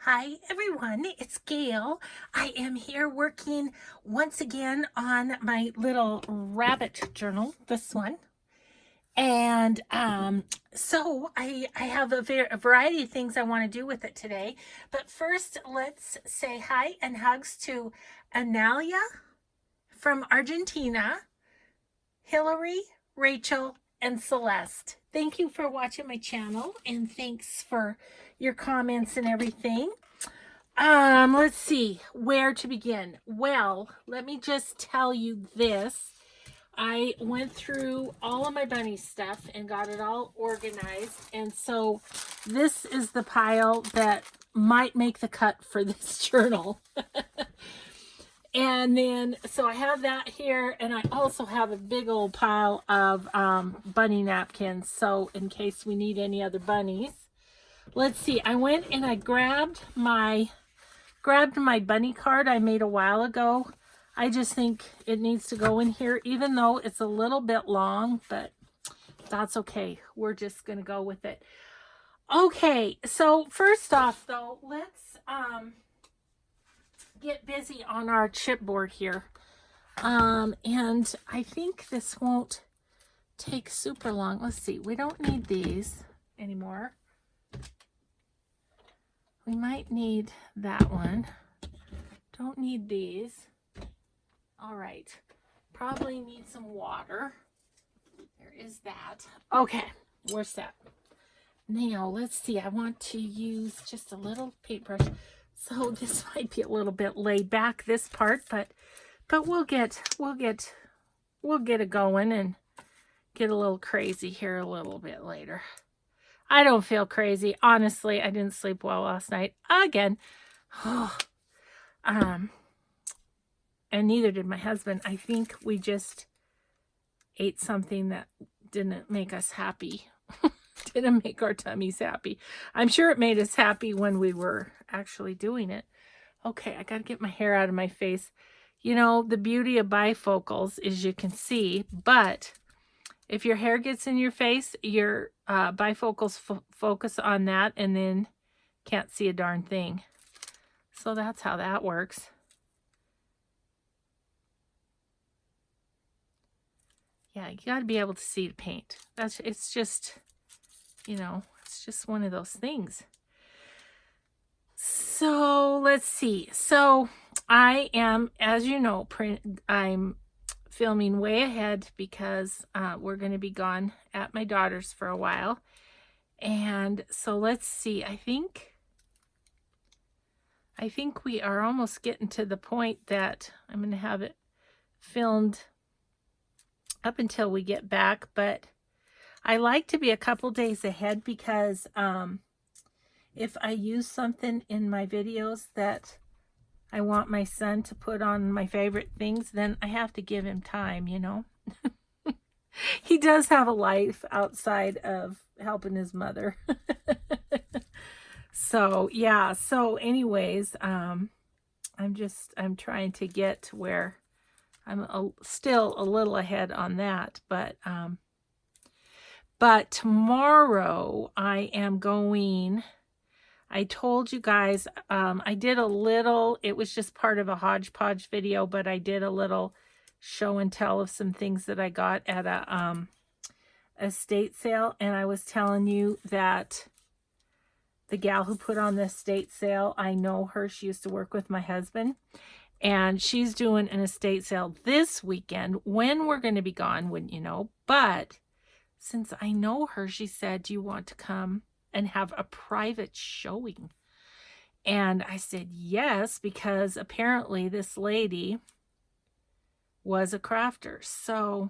Hi everyone, it's Gayle. I am here working once again on my little rabbit journal, this one. And so I have a variety of things I want to do with it today. But first, let's say hi and hugs to Analia from Argentina, Hillary, Rachel, and Celeste. Thank you for watching my channel and thanks for your comments and everything. Let's see where to begin. Well, let me just tell you this. I went through all of my bunny stuff and got it all organized. And so this is the pile that might make the cut for this journal. And then, so I have that here, and I also have a big old pile of bunny napkins. So in case we need any other bunnies. Let's see, I went and I grabbed my bunny card I made a while ago. I just think it needs to go in here, even though it's a little bit long, but that's okay. We're just going to go with it. Okay, so first off, though, let's get busy on our chipboard here. And I think this won't take super long. Let's see. We don't need these anymore. We might need that one. Don't need these. All right. Probably need some water. There is that. Okay. We're set. Now, let's see. I want to use just a little paintbrush. So this might be a little bit laid back, this part, but we'll get it going and get a little crazy here a little bit later. I don't feel crazy. Honestly, I didn't sleep well last night. Again. Oh. And neither did my husband. I think we just ate something that didn't make us happy. Didn't make our tummies happy. I'm sure it made us happy when we were actually doing it. Okay, I got to get my hair out of my face. You know, the beauty of bifocals is you can see, but if your hair gets in your face, your bifocals focus on that and then can't see a darn thing. So that's how that works. Yeah, you got to be able to see the paint. It's just, you know, it's just one of those things. So let's see. So I am, as you know, I'm filming way ahead because we're going to be gone at my daughter's for a while. And so let's see. I think we are almost getting to the point that I'm going to have it filmed up until we get back, but I like to be a couple days ahead because if I use something in my videos that I want my son to put on my favorite things, then I have to give him time, you know. He does have a life outside of helping his mother. So yeah, so anyways, I'm trying to get where I'm still a little ahead on that, but tomorrow I am going. I told you guys I did a little. It was just part of a hodgepodge video, but I did a little show and tell of some things that I got at a estate sale, and I was telling you that the gal who put on the estate sale, I know her. She used to work with my husband. And she's doing an estate sale this weekend when we're going to be gone, wouldn't you know? But since I know her, she said, do you want to come and have a private showing? And I said, yes, because apparently this lady was a crafter. So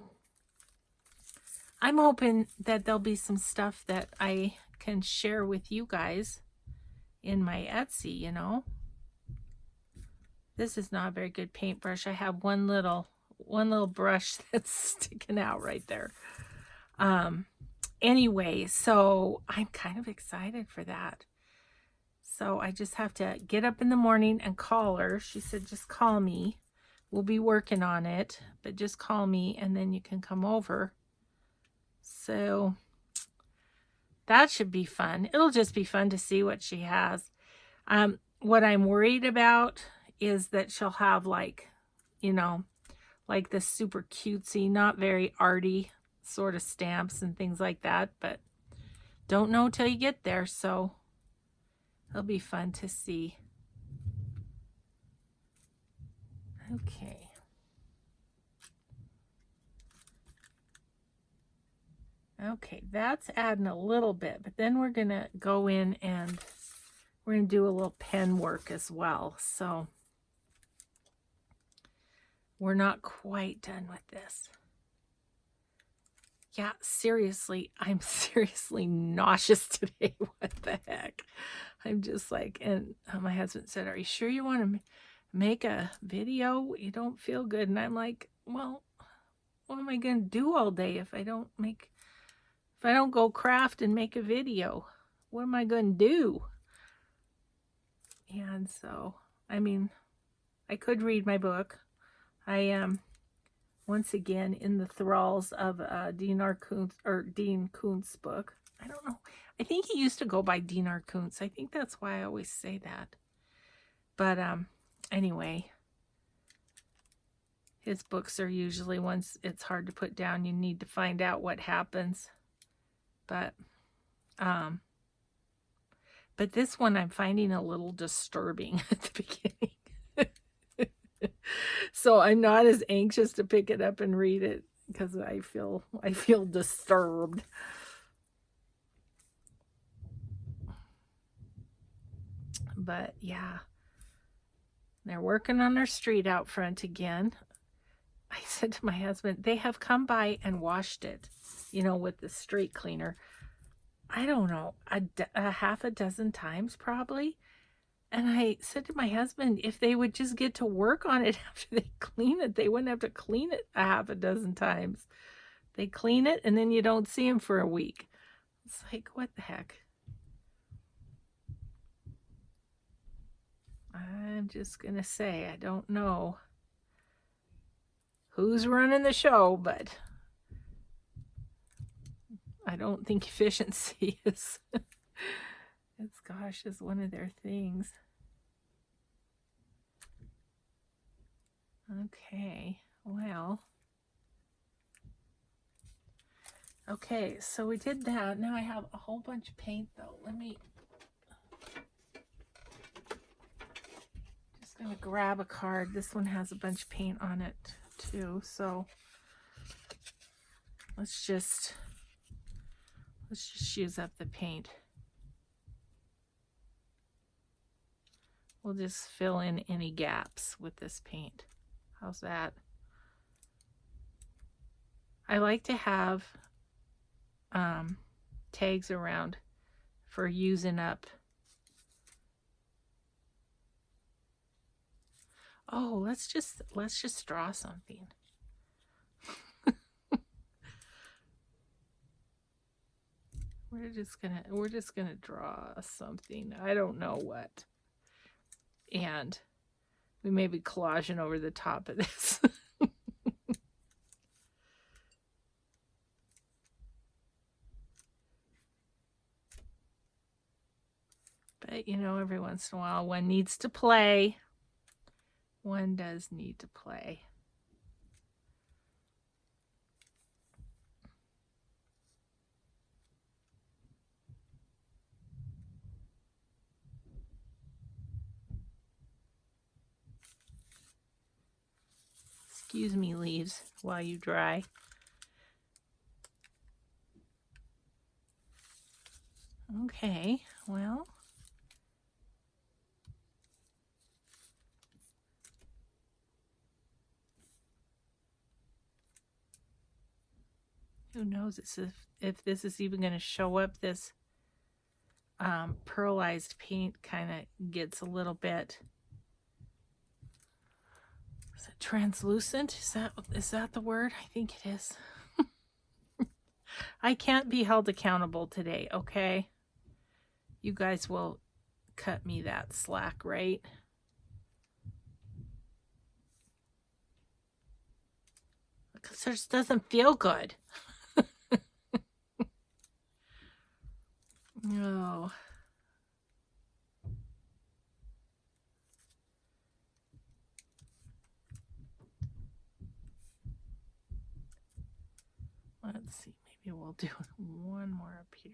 I'm hoping that there'll be some stuff that I can share with you guys in my Etsy, you know. This is not a very good paintbrush. I have one little brush that's sticking out right there. Anyway, so I'm kind of excited for that. So I just have to get up in the morning and call her. She said, just call me. We'll be working on it, but just call me and then you can come over. So that should be fun. It'll just be fun to see what she has. What I'm worried about is that she'll have like, you know, like this super cutesy, not very arty sort of stamps and things like that, but don't know till you get there, so it'll be fun to see. Okay. Okay, that's adding a little bit, but then we're going to go in and we're going to do a little pen work as well. So we're not quite done with this. Yeah, seriously, I'm seriously nauseous today. What the heck? I'm just like, and my husband said, "Are you sure you want to make a video? You don't feel good." And I'm like, well, what am I going to do all day if I don't go craft and make a video? What am I going to do? And so, I mean, I could read my book. I am once again in the thralls of Dean Koontz book. I don't know. I think he used to go by Dean Koontz. I think that's why I always say that. But anyway, his books are usually ones it's hard to put down. You need to find out what happens. But this one I'm finding a little disturbing at the beginning. So I'm not as anxious to pick it up and read it because I feel disturbed. But yeah, they're working on their street out front again. I said to my husband, they have come by and washed it, you know, with the street cleaner. I don't know, a half a dozen times probably. And I said to my husband, if they would just get to work on it after they clean it, they wouldn't have to clean it a half a dozen times. They clean it and then you don't see them for a week. It's like, what the heck? I'm just going to say, I don't know who's running the show, but I don't think efficiency is is one of their things. Okay, well. Okay, so we did that. Now I have a whole bunch of paint though. Let me just gonna grab a card. This one has a bunch of paint on it too, so let's just use up the paint. We'll just fill in any gaps with this paint. How's that? I like to have tags around for using up. Oh, let's just draw something. We're just gonna draw something. I don't know what. And we may be collaging over the top of this. But you know, every once in a while one needs to play. One does need to play. Excuse me, leaves, while you dry. Okay, well. Who knows if this is even going to show up. This pearlized paint kind of gets a little bit. Is it translucent? Is that the word? I think it is. I can't be held accountable today, okay? You guys will cut me that slack, right? Because it just doesn't feel good. No. let's see, maybe we'll do one more up here.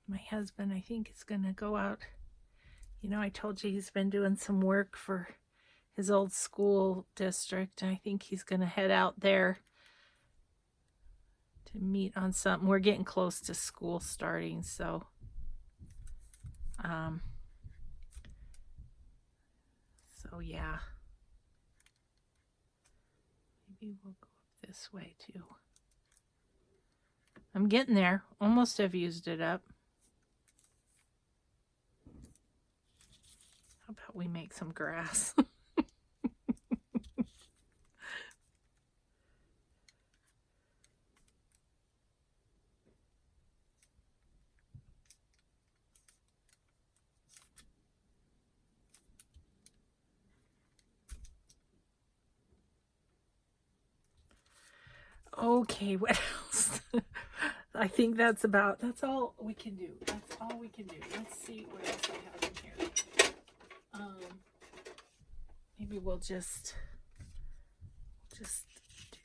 My husband, I think, is going to go out. You know, I told you he's been doing some work for his old school district. I think he's going to head out there to meet on something. We're getting close to school starting, so yeah. Maybe we'll go up this way too. I'm getting there. Almost have used it up. How about we make some grass? Okay, what else? I think that's all we can do. That's all we can do. Let's see what else I have in here. Maybe we'll just do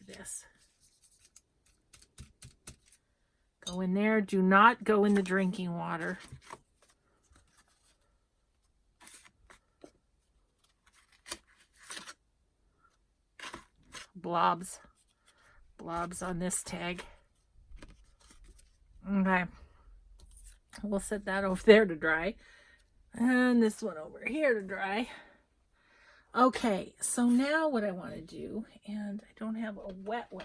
this. Go in there. Do not go in the drinking water. Blobs on this tag. Okay, we'll set that over there to dry, and this one over here to dry. Okay, so now what I want to do, and I don't have a wet one.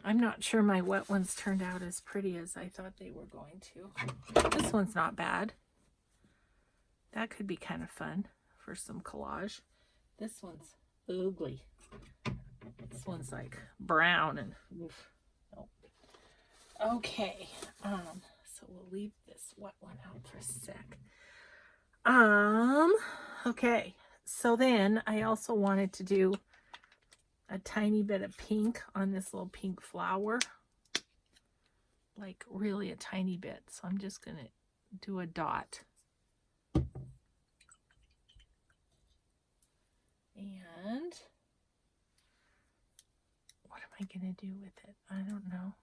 I'm not sure my wet ones turned out as pretty as I thought they were going to. This one's not bad. That could be kind of fun for some collage. This one's ugly. This one's like brown and oof. Nope. Okay. So we'll leave this wet one out for a sec. Okay. So then I also wanted to do a tiny bit of pink on this little pink flower. Like really a tiny bit. So I'm just going to do a dot. And what am I going to do with it? I don't know.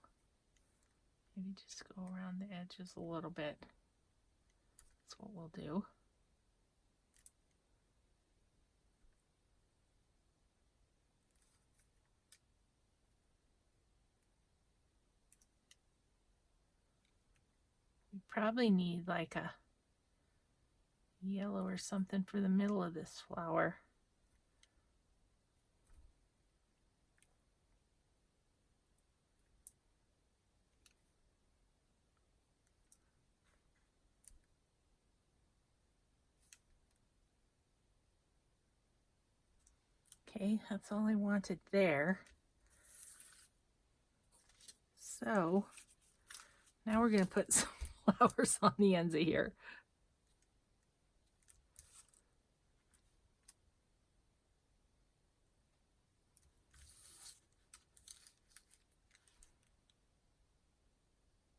Maybe just go around the edges a little bit. That's what we'll do. We probably need like a yellow or something for the middle of this flower. Okay, that's all I wanted there. So now we're going to put some flowers on the ends of here.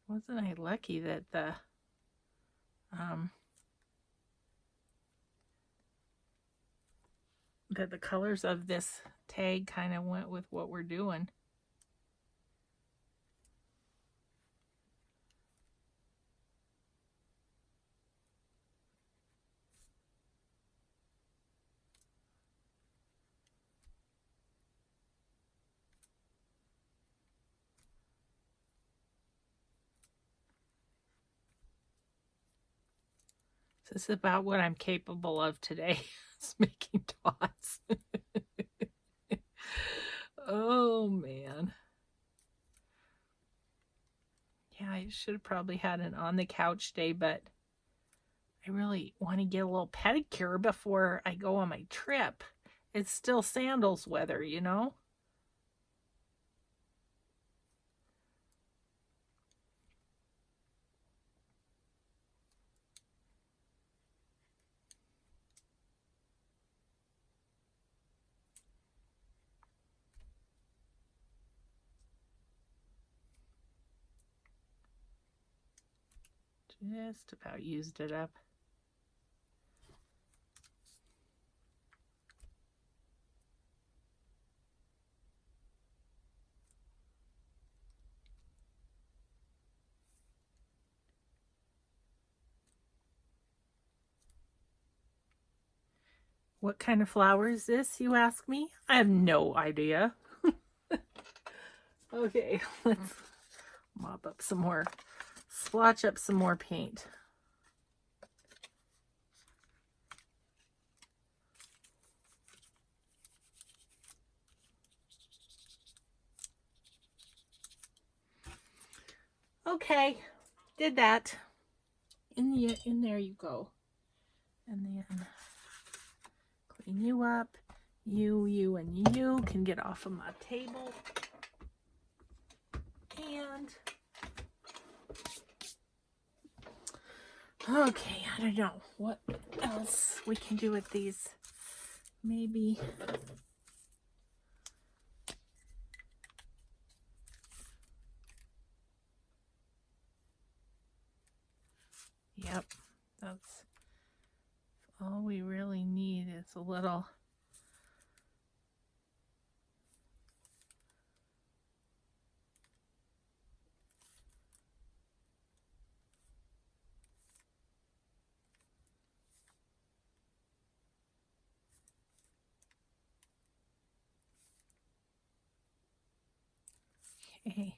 Wasn't I lucky that the colors of this tag kind of went with what we're doing. This is about what I'm capable of today. It's making dots. Oh man. Yeah, I should have probably had an on the couch day, but I really want to get a little pedicure before I go on my trip. It's still sandals weather, you know? Just about used it up. What kind of flower is this, you ask me? I have no idea. Okay, let's mop up some more, splotch up some more paint. Okay, did that. In there you go. And then clean you up. You, and you can get off of my table. And okay, I don't know what else we can do with these. Maybe yep, that's all we really need is a little okay.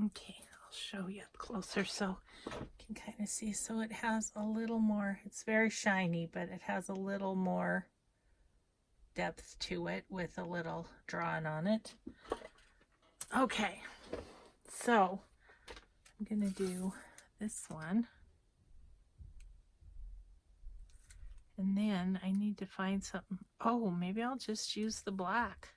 Okay, I'll show you up closer so you can kind of see. So it has a little more, it's very shiny, but it has a little more depth to it with a little drawing on it. Okay, so I'm gonna do this one. And then I need to find something. Oh, maybe I'll just use the black.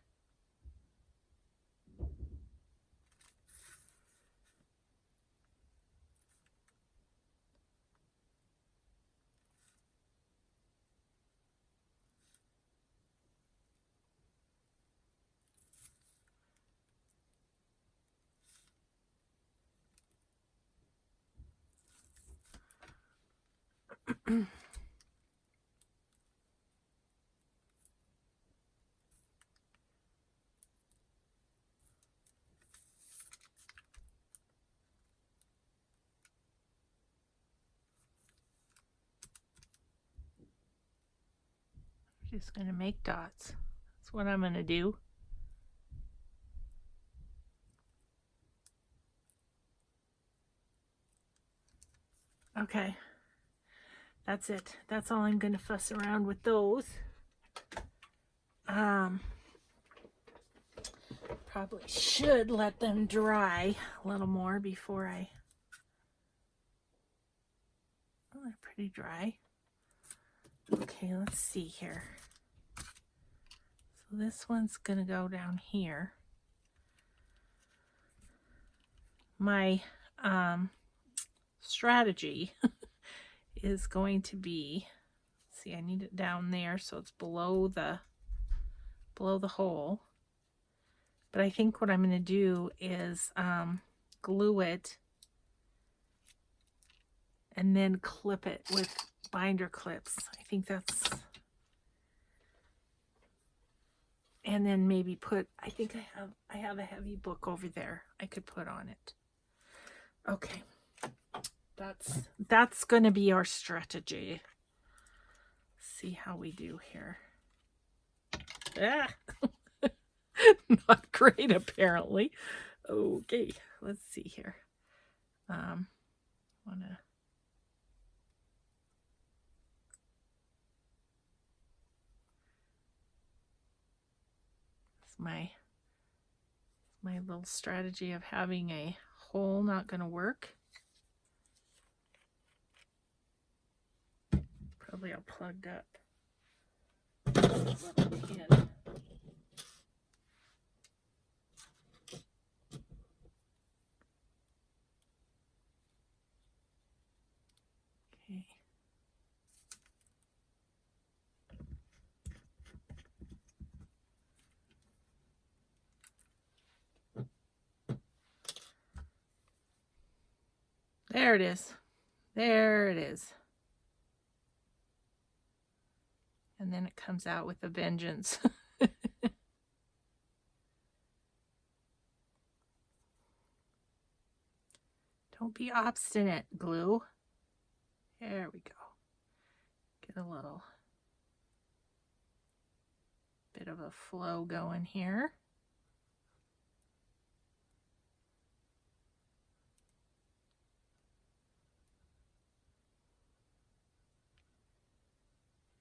Just gonna make dots. That's what I'm gonna do. Okay, that's it. That's all I'm gonna fuss around with those. Probably should let them dry a little more before I. Oh, they're pretty dry. Okay, let's see here. So this one's gonna go down here. My strategy is going to be, see, I need it down there so it's below the hole. But I think what I'm going to do is glue it and then clip it with binder clips. I think that's, and then maybe put, I think I have a heavy book over there I could put on it. Okay, that's going to be our strategy. See how we do here. Ah. Not great, apparently. Okay, let's see here. Wanna it's my little strategy of having a hole not gonna work. Probably all plugged up. Little pin. Okay. There it is. There it is. And then it comes out with a vengeance. Don't be obstinate, glue. There we go. Get a little bit of a flow going here.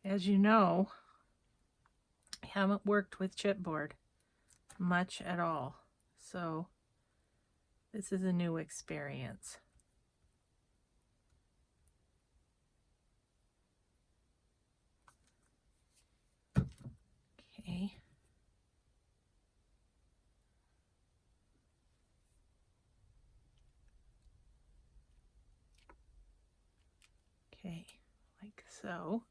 As you know, I haven't worked with chipboard much at all, so this is a new experience. Okay. Okay, like so.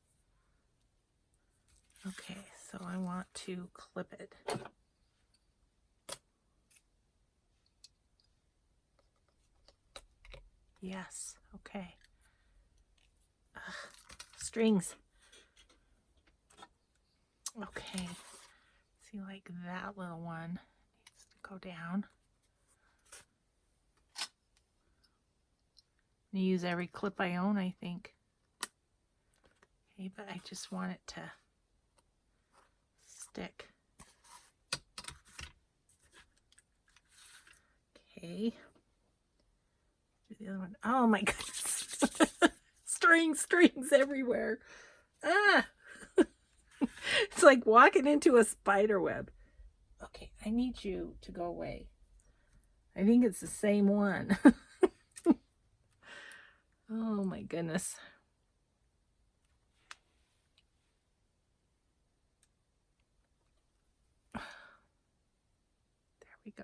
Okay, so I want to clip it. Yes, okay. Ugh, strings. Okay, see, like that little one needs to go down. I use every clip I own, I think. Okay, but I just want it to stick. Okay. Do the other one. Oh my goodness. Strings everywhere. Ah! It's like walking into a spider web. Okay, I need you to go away. I think it's the same one. Oh my goodness. There we go.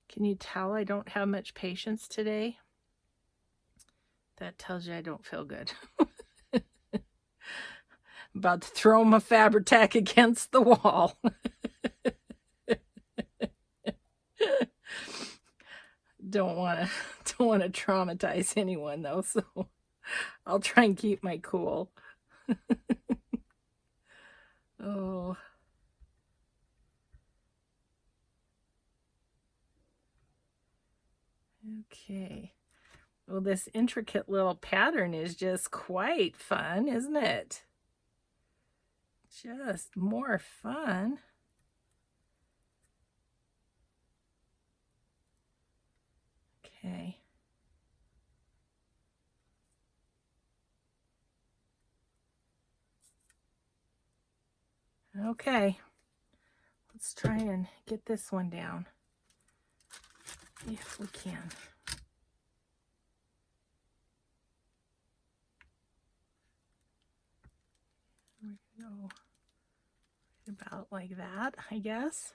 Can you tell I don't have much patience today? That tells you I don't feel good. About to throw my Fabri-Tac against the wall. Don't want to traumatize anyone though, so I'll try and keep my cool. Oh. Okay. Well, this intricate little pattern is just quite fun, isn't it? Just more fun. Okay. Okay. Let's try and get this one down. If we can. There we go. About like that, I guess.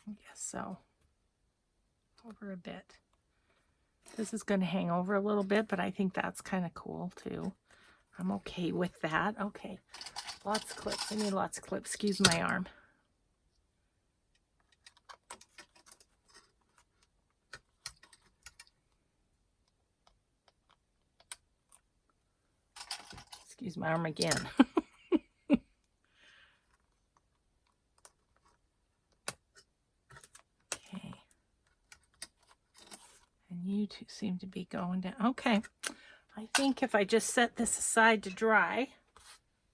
I guess so. Over a bit. This is going to hang over a little bit, but I think that's kind of cool too. I'm okay with that. Okay. Lots of clips. I need lots of clips. Excuse my arm. Excuse my arm again. Okay. And you two seem to be going down. Okay. I think if I just set this aside to dry,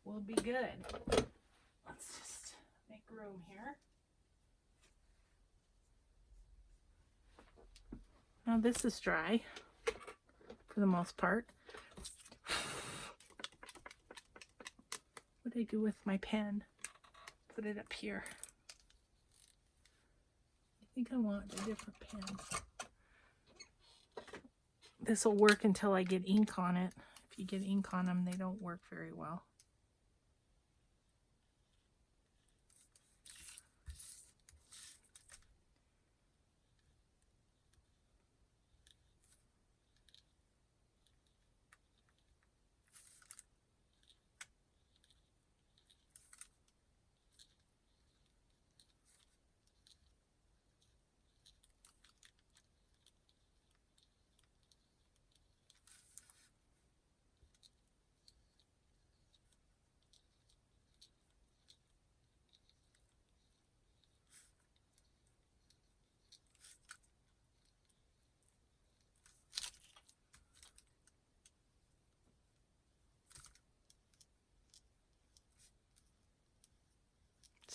we'll be good. Let's just make room here. Now this is dry for the most part. What did I do with my pen? Put it up here. I think I want a different pen. This will work until I get ink on it. If you get ink on them, they don't work very well.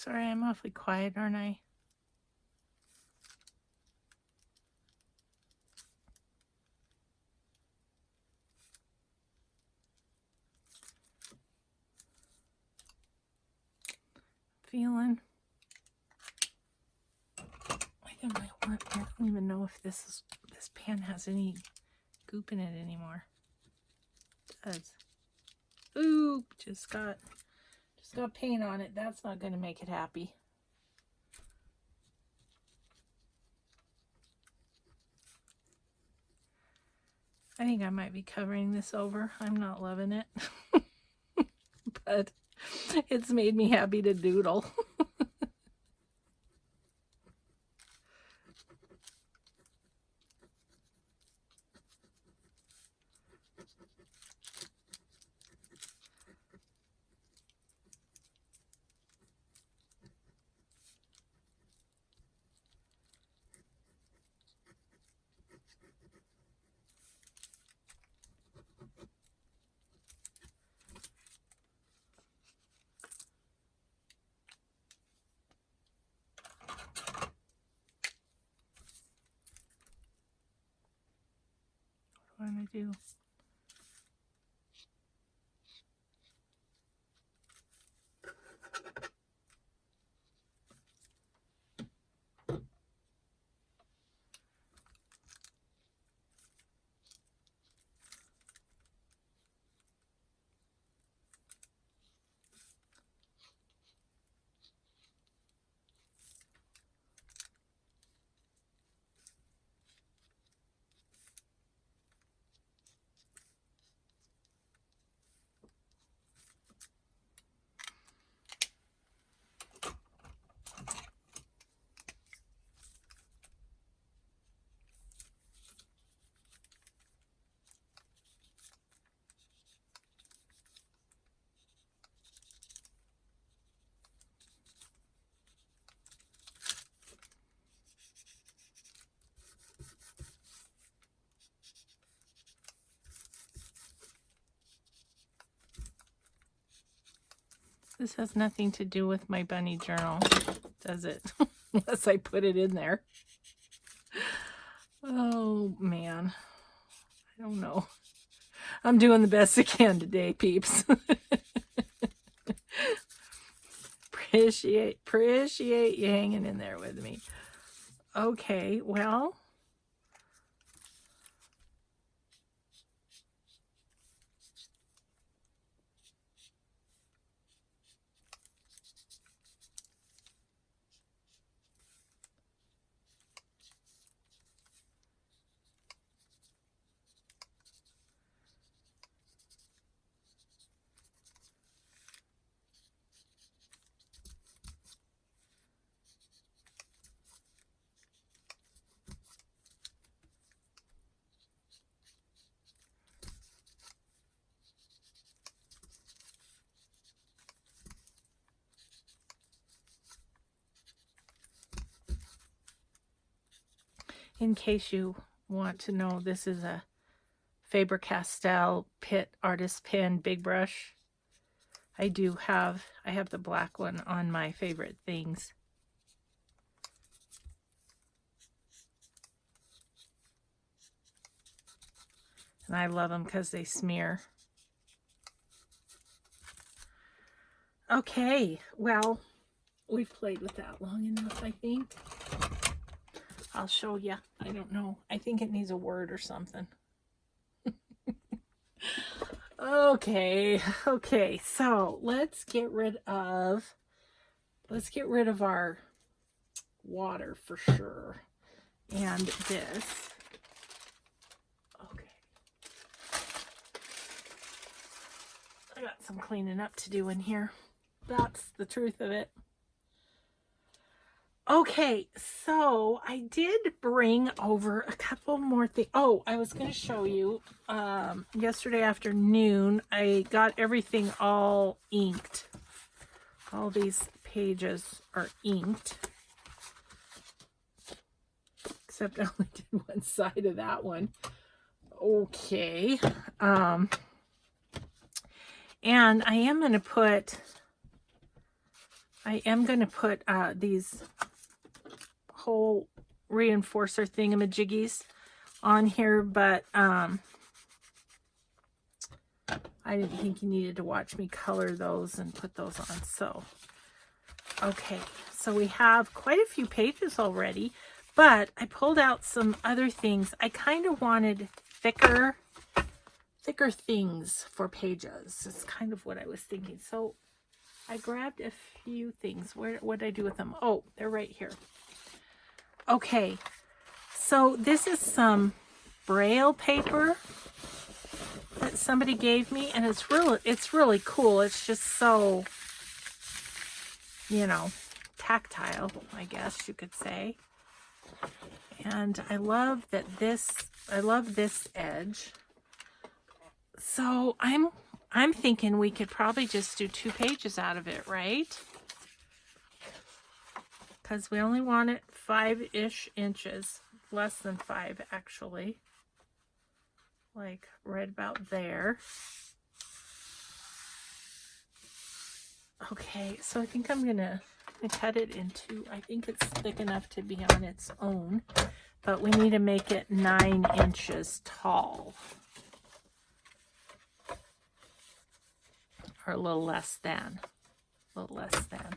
Sorry, I'm awfully quiet, aren't I? Feeling. I think I don't even know if this pan has any goop in it anymore. It does. Ooh, just got paint on it. That's not going to make it happy. I think I might be covering this over. I'm not loving it. But it's made me happy to doodle. What do I do? This has nothing to do with my bunny journal, does it? Unless I put it in there. Oh, man. I don't know. I'm doing the best I can today, peeps. Appreciate you hanging in there with me. Okay, well. In case you want to know, this is a Faber-Castell Pitt Artist Pen Big Brush. I have the black one on my favorite things. And I love them because they smear. Okay, well, we've played with that long enough, I think. I'll show you. I don't know. I think it needs a word or something. Okay, so let's get rid of our water for sure. And this. Okay. I got some cleaning up to do in here. That's the truth of it. Okay, so I did bring over a couple more things. Oh, I was going to show you yesterday afternoon. I got everything all inked. All these pages are inked. Except I only did one side of that one. Okay. And I am going to put I am going to put these whole reinforcer thingamajiggies on here, but I didn't think you needed to watch me color those and put those on. So, okay, so we have quite a few pages already, but I pulled out some other things. I kind of wanted thicker things for pages. It's kind of what I was thinking. So I grabbed a few things. What did I do with them? Oh, they're right here. Okay, so this is some Braille paper that somebody gave me, and it's really cool. It's just so, you know, tactile, I guess you could say. And I love that I love this edge. So I'm thinking we could probably just do 2 pages out of it, right? Because we only want it 5-ish inches, less than 5 actually. Like right about there. Okay, so I think I'm gonna cut it into, I think it's thick enough to be on its own, but we need to make it 9 inches tall. Or a little less than. A little less than.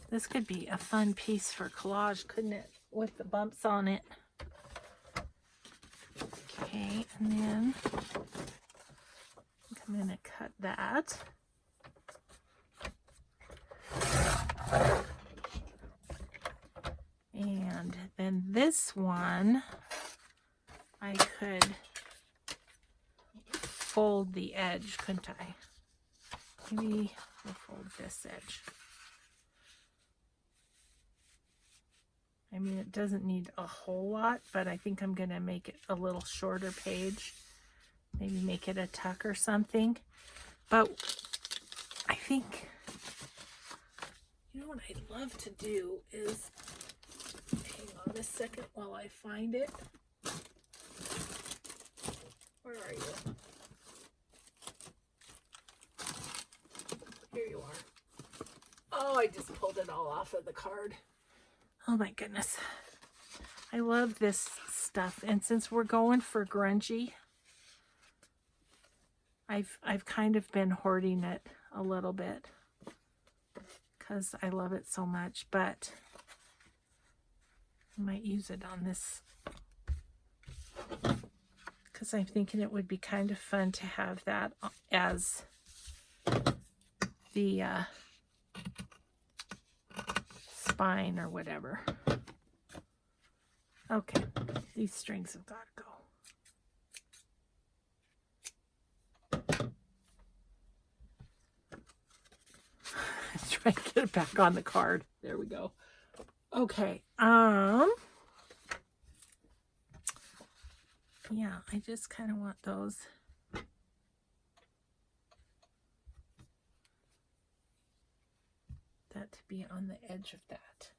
This could be a fun piece for collage, couldn't it? With the bumps on it. Okay, and then I'm going to cut that. And then this one, I could fold the edge, couldn't I? Maybe we'll fold this edge. I mean, it doesn't need a whole lot, but I think I'm going to make it a little shorter page. Maybe make it a tuck or something. But I think, you know what I'd love to do is, hang on a second while I find it. Where are you? Here you are. Oh, I just pulled it all off of the card. Oh my goodness. I love this stuff. And since we're going for grungy, I've kind of been hoarding it a little bit because I love it so much, but I might use it on this because I'm thinking it would be kind of fun to have that as the spine or whatever. Okay, these strings have got to go. Try to get it back on the card. There we go. Okay. Yeah, I just kind of want those. That to be on the edge of that.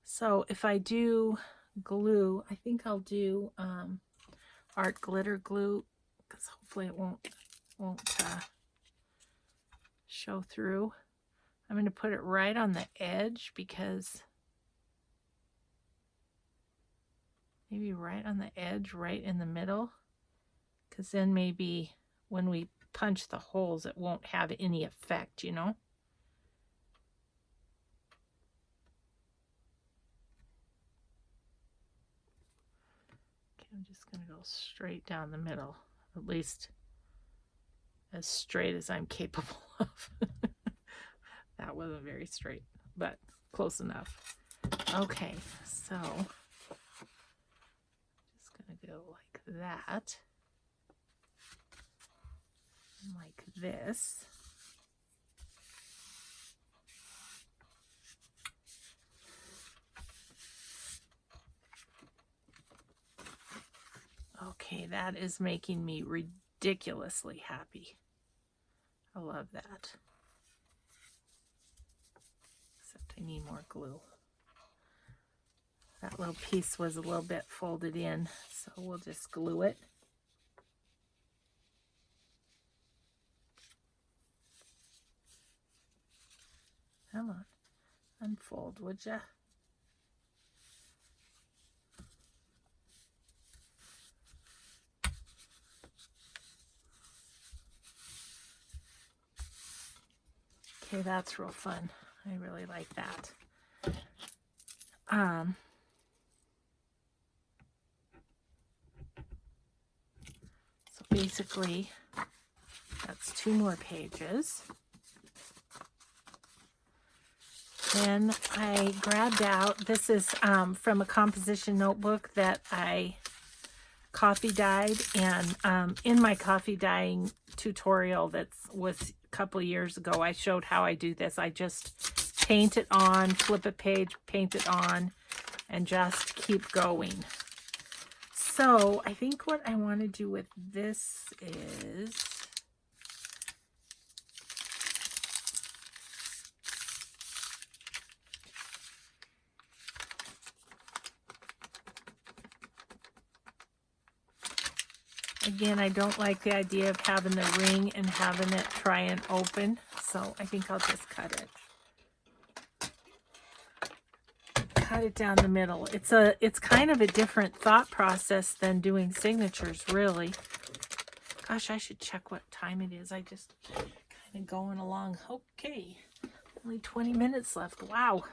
So if I do glue, I think I'll do art glitter glue because hopefully it won't show through. I'm going to put it right on the edge because maybe right on the edge, right in the middle, because then maybe when we punch the holes it won't have any effect, you know. Okay, I'm just going to go straight down the middle, at least as straight as I'm capable of. That wasn't very straight, but close enough. Okay, so just going to go like that, and like this. Okay, that is making me ridiculously happy. I love that. Except I need more glue. That little piece was a little bit folded in, so we'll just glue it. Come on, unfold, would ya? Okay, that's real fun. I really like that. So basically, that's 2 more pages. Then I grabbed out, this is from a composition notebook that I coffee dyed, and in my coffee dyeing tutorial that was a couple years ago, I showed how I do this. I just paint it on, flip a page, paint it on, and just keep going. So I think what I want to do with this is, again, I don't like the idea of having the ring and having it try and open, so I think I'll just cut it. Cut it down the middle. It's kind of a different thought process than doing signatures, really. Gosh, I should check what time it is. I just kind of going along. Okay, only 20 minutes left. Wow.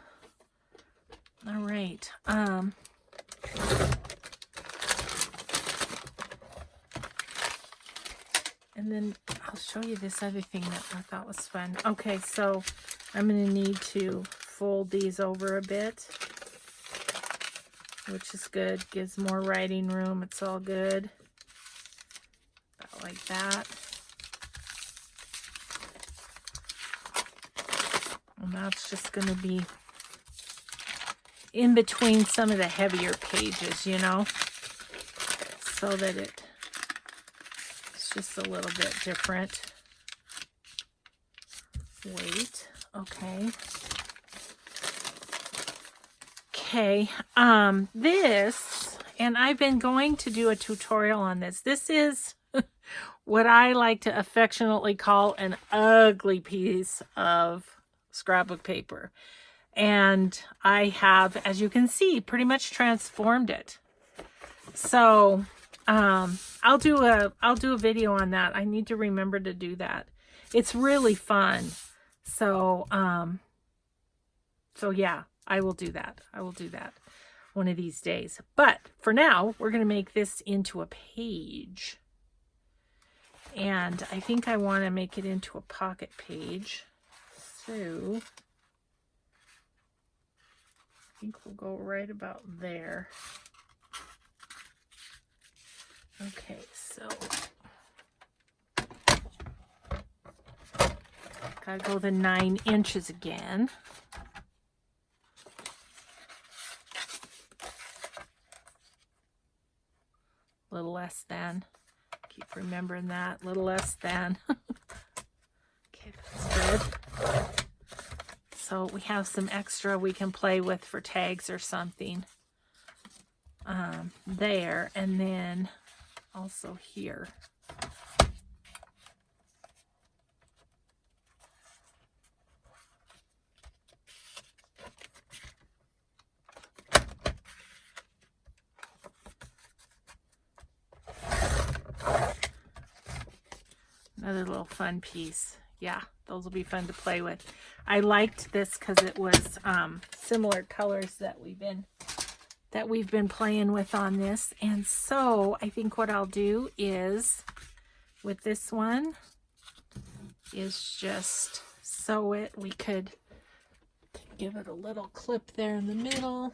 All right. And then I'll show you this other thing that I thought was fun. Okay, so I'm going to need to fold these over a bit, which is good. Gives more writing room. It's all good. About like that. And that's just going to be in between some of the heavier pages, you know, so that it's just a little bit different weight. Okay. Okay, this, and I've been going to do a tutorial on this. This is what I like to affectionately call an ugly piece of scrapbook paper. And I have, as you can see, pretty much transformed it. So, I'll do a video on that. I need to remember to do that. It's really fun. So, so yeah. I will do that. I will do that one of these days. But for now, we're going to make this into a page. And I think I want to make it into a pocket page. So I think we'll go right about there. Okay, so gotta go the 9 inches again. Little less than. Keep remembering that. Little less than. Okay, that's good. So we have some extra we can play with for tags or something. There, and then also here. Another little fun piece. Yeah, those will be fun to play with. I liked this because it was similar colors that we've been playing with on this. And so I think what I'll do is with this one is just sew it. We could give it a little clip there in the middle.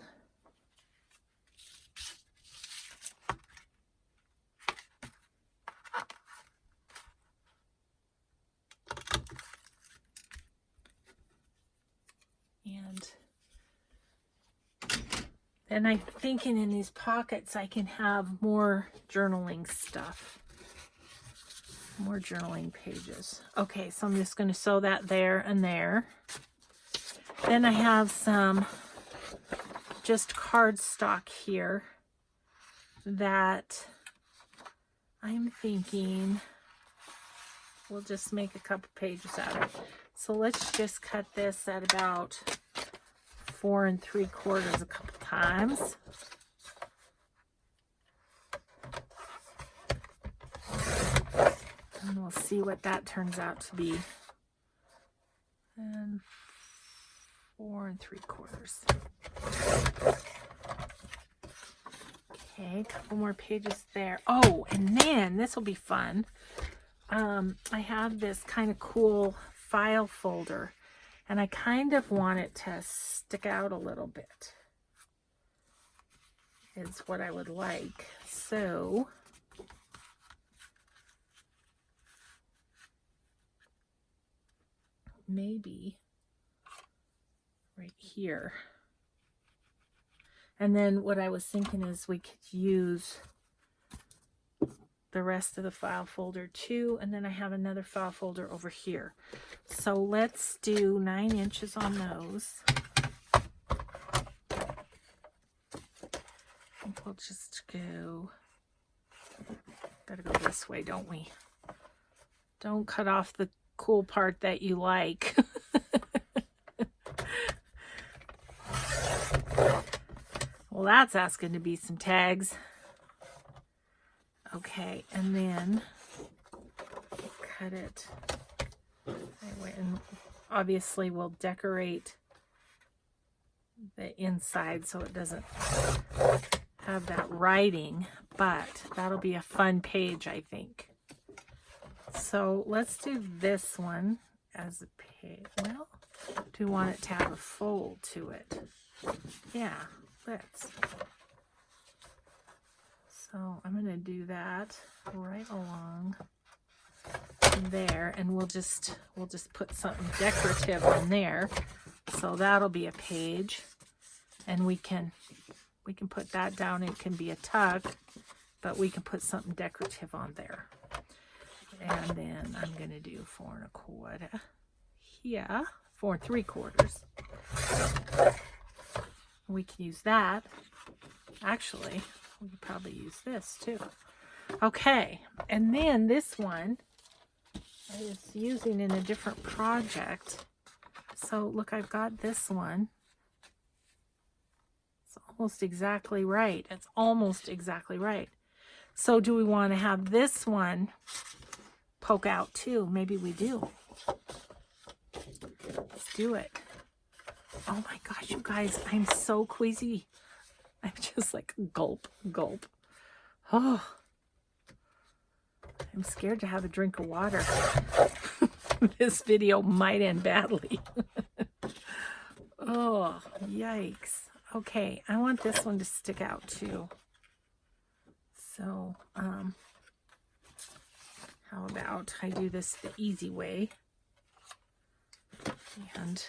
And I'm thinking in these pockets I can have more journaling stuff. More journaling pages. Okay, so I'm just going to sew that there and there. Then I have some just cardstock here that I'm thinking we'll just make a couple pages out of. So let's just cut this at about 4 3/4 a couple times. And we'll see what that turns out to be. And 4 3/4. Okay, a couple more pages there. Oh, and then this will be fun. I have this kind of cool file folder, and I kind of want it to stick out a little bit. Is what I would like. So maybe right here. And then what I was thinking is we could use the rest of the file folder too, and then I have another file folder over here. So let's do 9 inches on those. I think we'll just gotta go this way, don't we? Don't cut off the cool part that you like. Well, that's asking to be some tags. Okay, and then cut it. And obviously we'll decorate the inside so it doesn't have that writing, but that'll be a fun page, I think. So let's do this one as a page. Well, do you want it to have a fold to it? Yeah, let's. So I'm going to do that right along there, and we'll just put something decorative on there. So that'll be a page, and we can put that down. It can be a tuck, but we can put something decorative on there. And then I'm going to do 4 1/4 here, 4 3/4. We can use that. Actually, we could probably use this too. Okay, and then this one I was using in a different project. So look, I've got this one. It's almost exactly right. It's almost exactly right. So do we want to have this one poke out too? Maybe we do. Let's do it. Oh my gosh, you guys, I'm so queasy. I'm just like gulp, gulp. Oh, I'm scared to have a drink of water. This video might end badly. Oh, yikes. Okay, I want this one to stick out too. So, how about I do this the easy way? And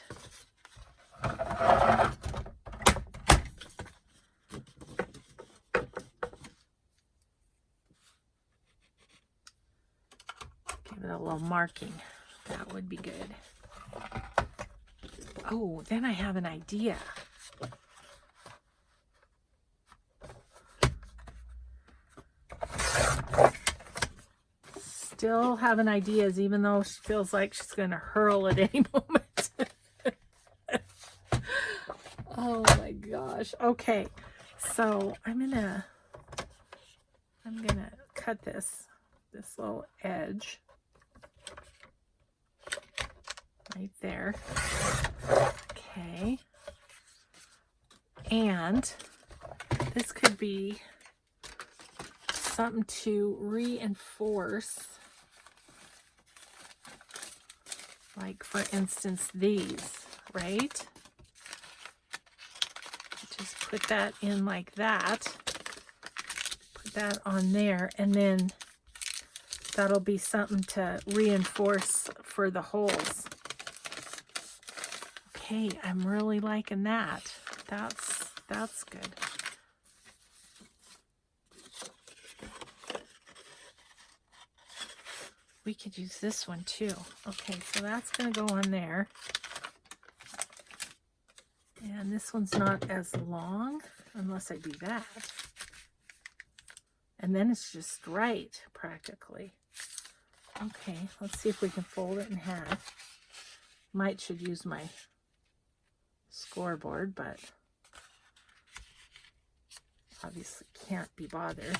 give it a little marking. That would be good. Oh, then I have an idea. Still having ideas, even though she feels like she's going to hurl at any moment. Oh my gosh. Okay, so I'm gonna cut this little edge right there. Okay, and this could be something to reinforce, like for instance these, right? Just put that in like that, put that on there, and then that'll be something to reinforce for the holes. Okay, I'm really liking that. That's good. We could use this one too. Okay, so that's going to go on there. And this one's not as long unless I do that. And then it's just right, practically. Okay, let's see if we can fold it in half. Might should use my scoreboard, but obviously can't be bothered.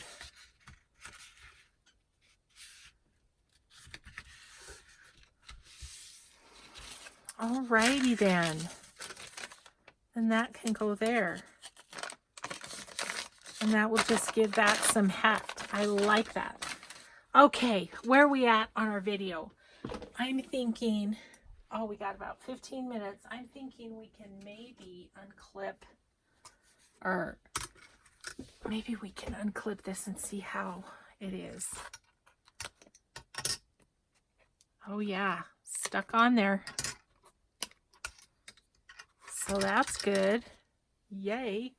Alrighty then. And that can go there. And that will just give that some heft. I like that. Okay, where are we at on our video? I'm thinking, oh, we got about 15 minutes. I'm thinking we can maybe unclip, or maybe we can unclip this and see how it is. Oh yeah, stuck on there. So that's good. Yay.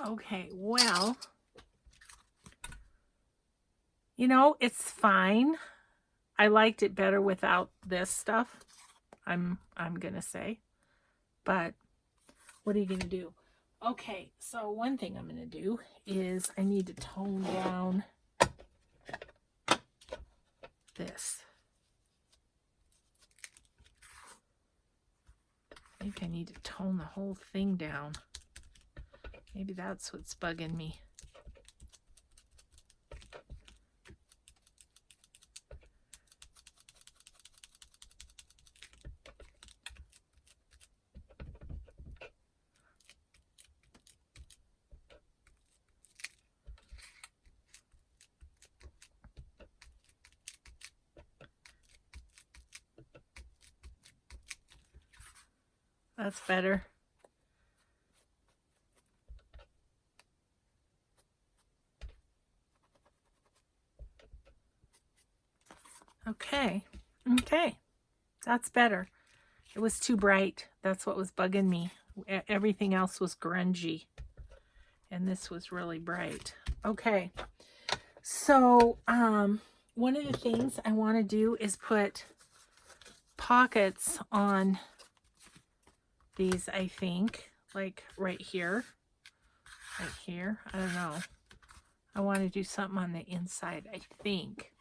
Okay, well, you know, it's fine. I liked it better without this stuff. I'm gonna say, but what are you gonna do? Okay, so one thing I'm gonna do is I need to tone down this. I think I need to tone the whole thing down. Maybe that's what's bugging me. That's better. Okay. Okay. That's better. It was too bright. That's what was bugging me. Everything else was grungy. And this was really bright. Okay. So, one of the things I want to do is put pockets on these, I think, like right here. Right here. I don't know. I want to do something on the inside, I think.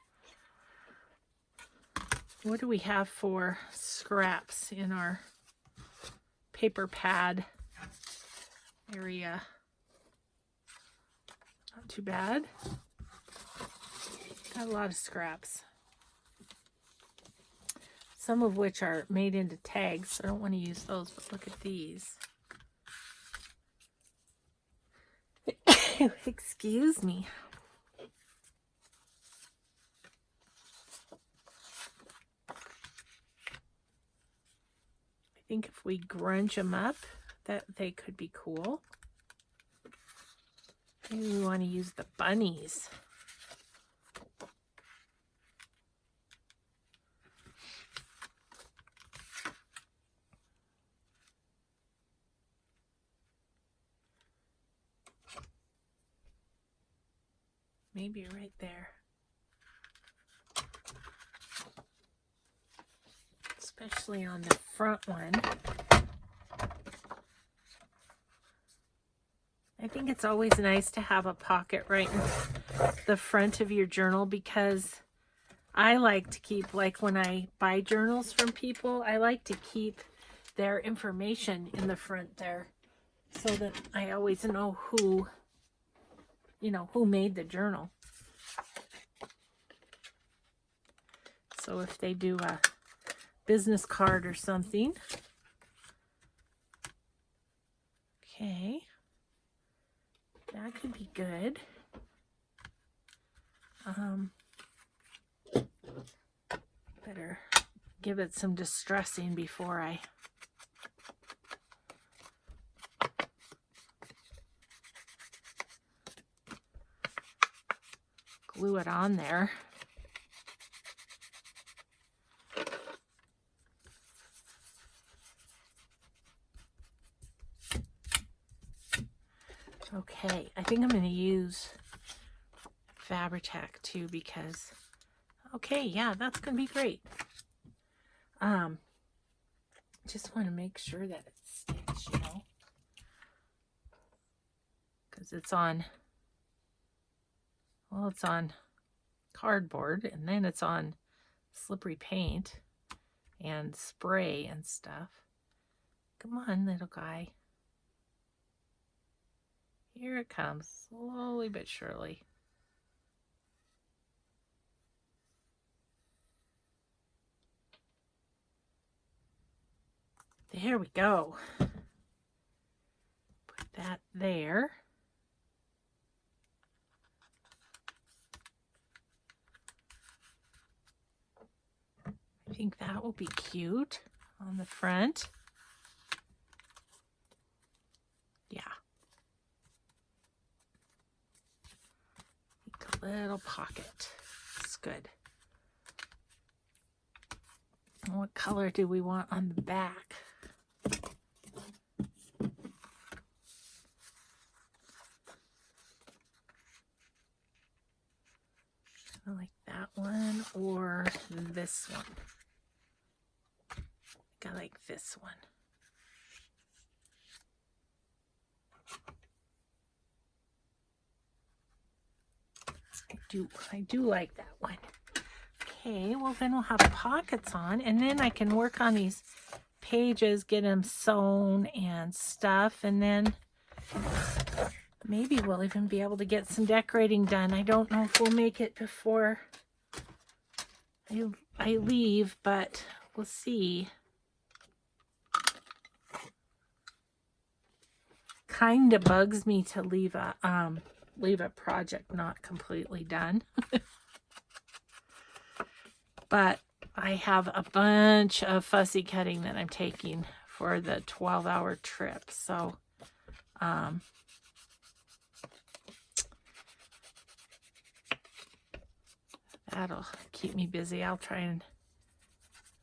What do we have for scraps in our paper pad area? Not too bad. Got a lot of scraps. Some of which are made into tags. I don't want to use those, but look at these. Excuse me. I think if we grunge them up, that they could be cool. Maybe we want to use the bunnies. Maybe right there. Especially on the front one. I think it's always nice to have a pocket right in the front of your journal, because I like to keep, like when I buy journals from people, I like to keep their information in the front there so that I always know who, you know, who made the journal. So if they do a business card or something. Okay. That could be good. Better give it some distressing before I glue it on there. Okay, I think I'm going to use Fabri-Tac too, because, okay, yeah, that's going to be great. Just want to make sure that it sticks, you know, because it's on, well, it's on cardboard, and then it's on slippery paint and spray and stuff. Come on, little guy. Here it comes, slowly but surely. There we go. Put that there. I think that will be cute on the front. Yeah. Make a little pocket. It's good. And what color do we want on the back? I like that one or this one. I like this one. I do like that one. Okay, well then we'll have pockets on, and then I can work on these pages, get them sewn and stuff, and then maybe we'll even be able to get some decorating done. I don't know if we'll make it before I leave, but we'll see. Kind of bugs me to leave a project not completely done. But I have a bunch of fussy cutting that I'm taking for the 12-hour trip, so that'll keep me busy. I'll try and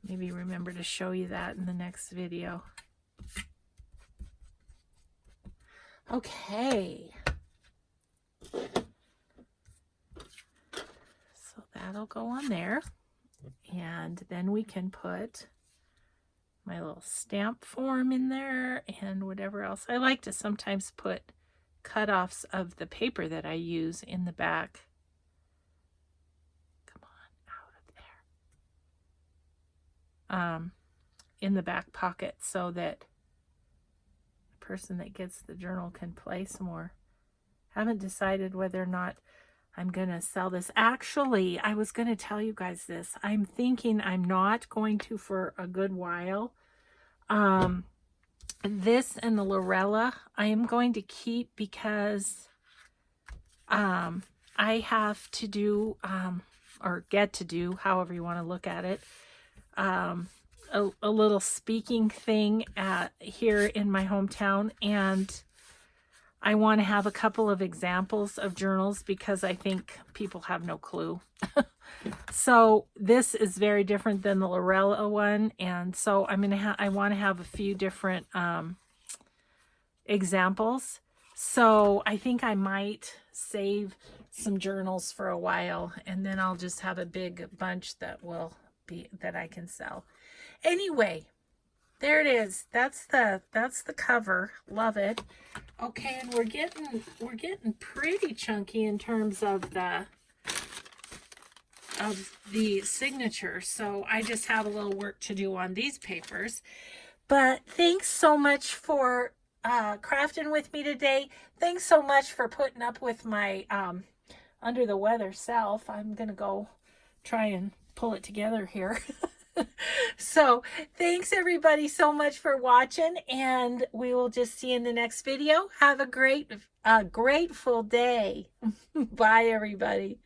maybe remember to show you that in the next video. Okay. So that'll go on there. And then we can put my little stamp form in there and whatever else. I like to sometimes put cutoffs of the paper that I use in the back. Come on, out of there. In the back pocket so that the person that gets the journal can play some more. Haven't decided whether or not I'm going to sell this. Actually, I was going to tell you guys this. I'm thinking I'm not going to for a good while. This and the Lorella I am going to keep because I have to do, or get to do, however you want to look at it, a little speaking thing here in my hometown, and I want to have a couple of examples of journals because I think people have no clue. So this is very different than the Lorella one, and so I want to have a few different examples. So I think I might save some journals for a while, and then I'll just have a big bunch that I can sell. Anyway, there it is. That's the cover. Love it. Okay, and we're getting pretty chunky in terms of the signature. So I just have a little work to do on these papers. But thanks so much for crafting with me today. Thanks so much for putting up with my under the weather self. I'm gonna go try and pull it together here. So thanks everybody so much for watching, and we will just see you in the next video. Have a grateful day. Bye everybody.